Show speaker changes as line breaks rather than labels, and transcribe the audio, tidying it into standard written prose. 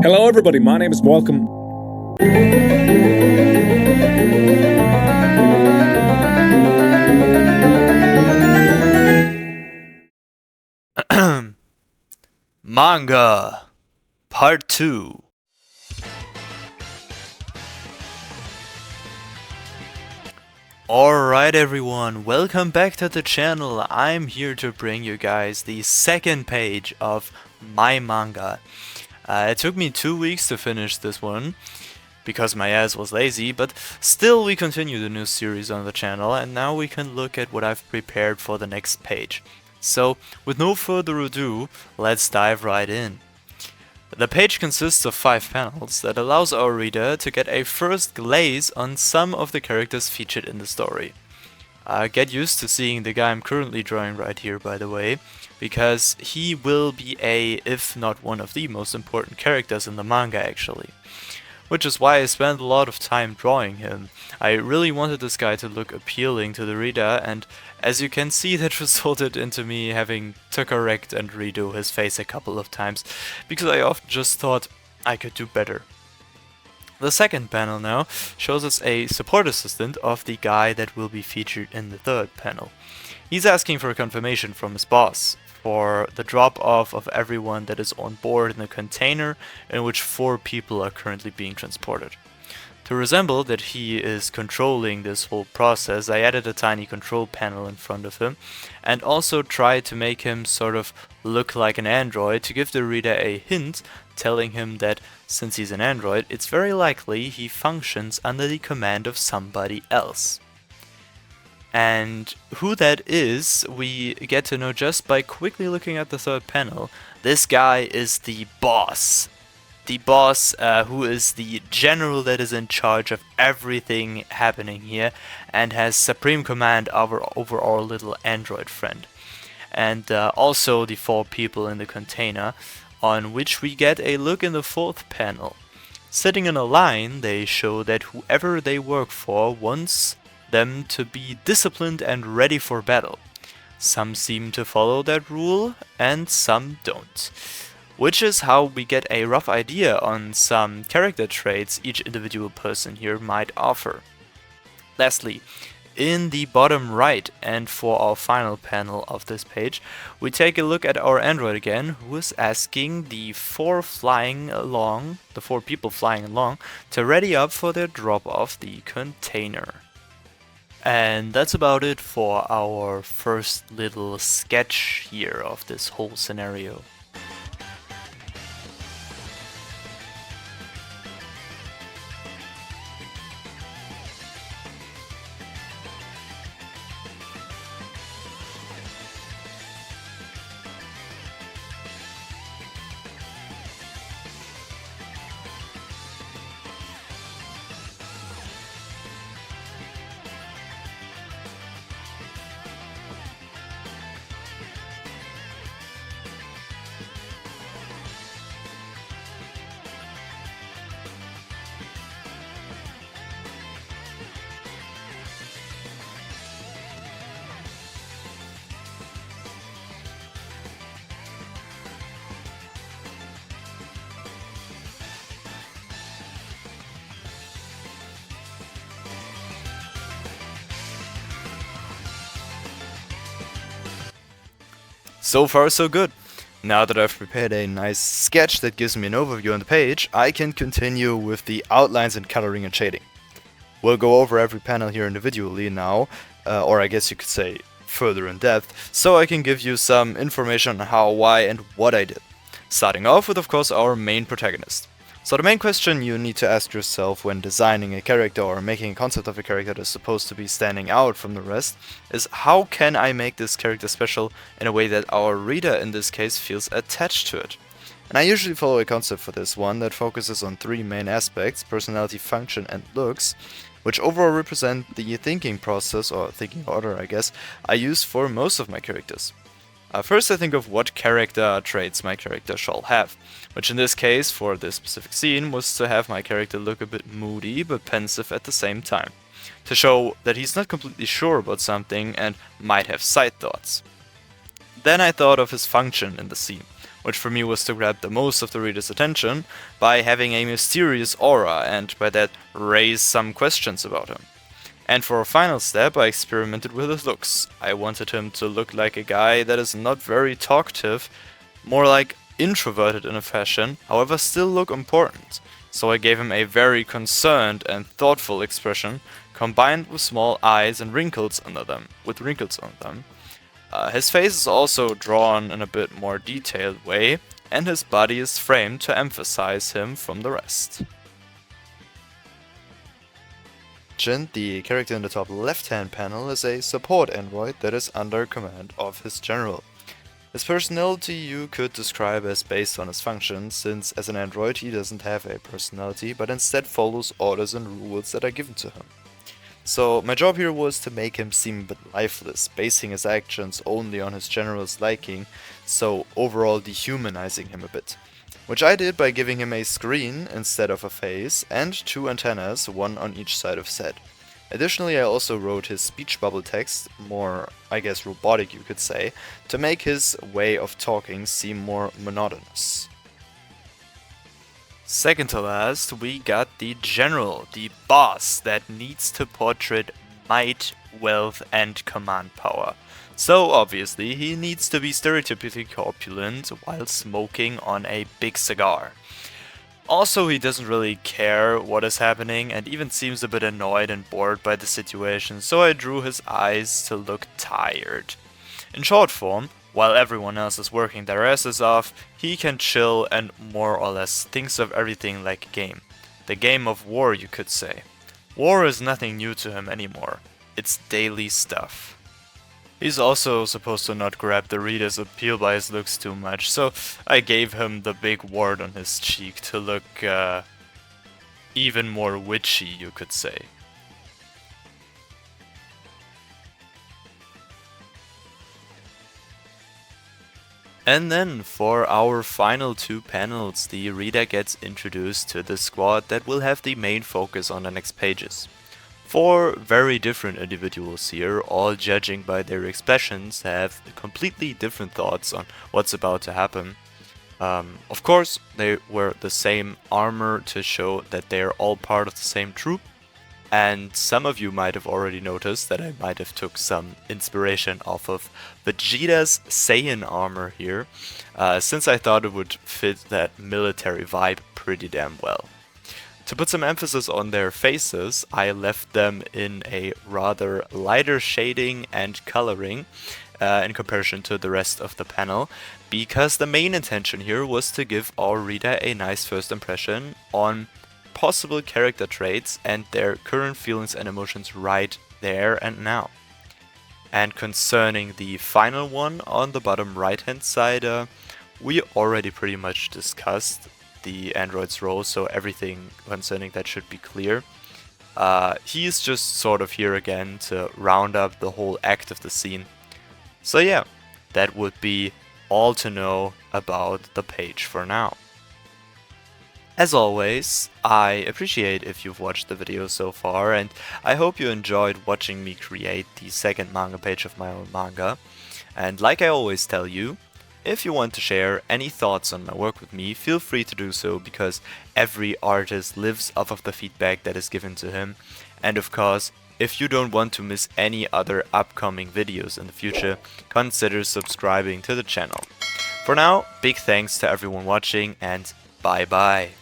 Hello, everybody. My name is Welcome.
Manga Part 2. Alright everyone, welcome back to the channel. I'm here to bring you guys the second page of my manga. It took me 2 weeks to finish this one because my ass was lazy, but still we continue the new series on the channel, and now we can look at what I've prepared for the next page. So, with no further ado, let's dive right in. The page consists of 5 panels that allows our reader to get a first glaze on some of the characters featured in the story. Get used to seeing the guy I'm currently drawing right here, by the way, because he will be if not one of the most important characters in the manga actually. Which is why I spent a lot of time drawing him. I really wanted this guy to look appealing to the reader, and as you can see, that resulted into me having to correct and redo his face a couple of times, because I often just thought I could do better. The second panel now shows us a support assistant of the guy that will be featured in the third panel. He's asking for confirmation from his boss for the drop-off of everyone that is on board in the container in which 4 people are currently being transported. To resemble that he is controlling this whole process, I added a tiny control panel in front of him and also tried to make him sort of look like an android to give the reader a hint telling him that since he's an android, it's very likely he functions under the command of somebody else. And who that is, we get to know just by quickly looking at the third panel. This guy is the boss. The boss who is the general that is in charge of everything happening here and has supreme command over our little android friend. And also the 4 people in the container, on which we get a look in the fourth panel. Sitting in a line, they show that whoever they work for wants them to be disciplined and ready for battle. Some seem to follow that rule and some don't, which is how we get a rough idea on some character traits each individual person here might offer. Lastly, in the bottom right and for our final panel of this page, we take a look at our android again, who is asking the 4 people flying along to ready up for their drop off the container. And that's about it for our first little sketch here of this whole scenario. So far so good. Now that I've prepared a nice sketch that gives me an overview on the page, I can continue with the outlines and coloring and shading. We'll go over every panel here individually now, or I guess you could say further in depth, so I can give you some information on how, why and what I did. Starting off with, of course, our main protagonist. So the main question you need to ask yourself when designing a character or making a concept of a character that's supposed to be standing out from the rest is, how can I make this character special in a way that our reader in this case feels attached to it? And I usually follow a concept for this one that focuses on 3 main aspects: personality, function and looks, which overall represent the thinking process, or thinking order I guess, I use for most of my characters. First I think of what character traits my character shall have, which in this case, for this specific scene, was to have my character look a bit moody but pensive at the same time, to show that he's not completely sure about something and might have side thoughts. Then I thought of his function in the scene, which for me was to grab the most of the reader's attention by having a mysterious aura and by that raise some questions about him. And for a final step, I experimented with his looks. I wanted him to look like a guy that is not very talkative, more like introverted in a fashion, however still look important. So I gave him a very concerned and thoughtful expression, combined with small eyes and wrinkles under them, his face is also drawn in a bit more detailed way, and his body is framed to emphasize him from the rest. Jin, the character in the top left-hand panel, is a support android that is under command of his general. His personality you could describe as based on his function, since as an android he doesn't have a personality, but instead follows orders and rules that are given to him. So my job here was to make him seem a bit lifeless, basing his actions only on his general's liking, so overall dehumanizing him a bit. Which I did by giving him a screen instead of a face, and 2 antennas, one on each side of his head. Additionally, I also wrote his speech bubble text, more, I guess, robotic you could say, to make his way of talking seem more monotonous. Second to last, we got the general, the boss that needs to portray might, wealth, and command power. So obviously, he needs to be stereotypically corpulent while smoking on a big cigar. Also, he doesn't really care what is happening and even seems a bit annoyed and bored by the situation, so I drew his eyes to look tired. In short form, while everyone else is working their asses off, he can chill and more or less thinks of everything like a game. The game of war, you could say. War is nothing new to him anymore. It's daily stuff. He's also supposed to not grab the reader's appeal by his looks too much, so I gave him the big wart on his cheek to look even more witchy, you could say. And then for our final 2 panels, the reader gets introduced to the squad that will have the main focus on the next pages. 4 very different individuals here, all judging by their expressions, have completely different thoughts on what's about to happen. Of course, they wear the same armor to show that they're all part of the same troop, and some of you might have already noticed that I might have took some inspiration off of Vegeta's Saiyan armor here, since I thought it would fit that military vibe pretty damn well. To put some emphasis on their faces, I left them in a rather lighter shading and coloring in comparison to the rest of the panel, because the main intention here was to give our reader a nice first impression on possible character traits and their current feelings and emotions right there and now. And concerning the final one on the bottom right hand side, we already pretty much discussed the android's role, so everything concerning that should be clear. He's just sort of here again to round up the whole act of the scene. So yeah, that would be all to know about the page for now. As always, I appreciate if you've watched the video so far, and I hope you enjoyed watching me create the second manga page of my own manga. And like I always tell you, if you want to share any thoughts on my work with me, feel free to do so, because every artist lives off of the feedback that is given to him. And of course, if you don't want to miss any other upcoming videos in the future, consider subscribing to the channel. For now, big thanks to everyone watching, and bye bye.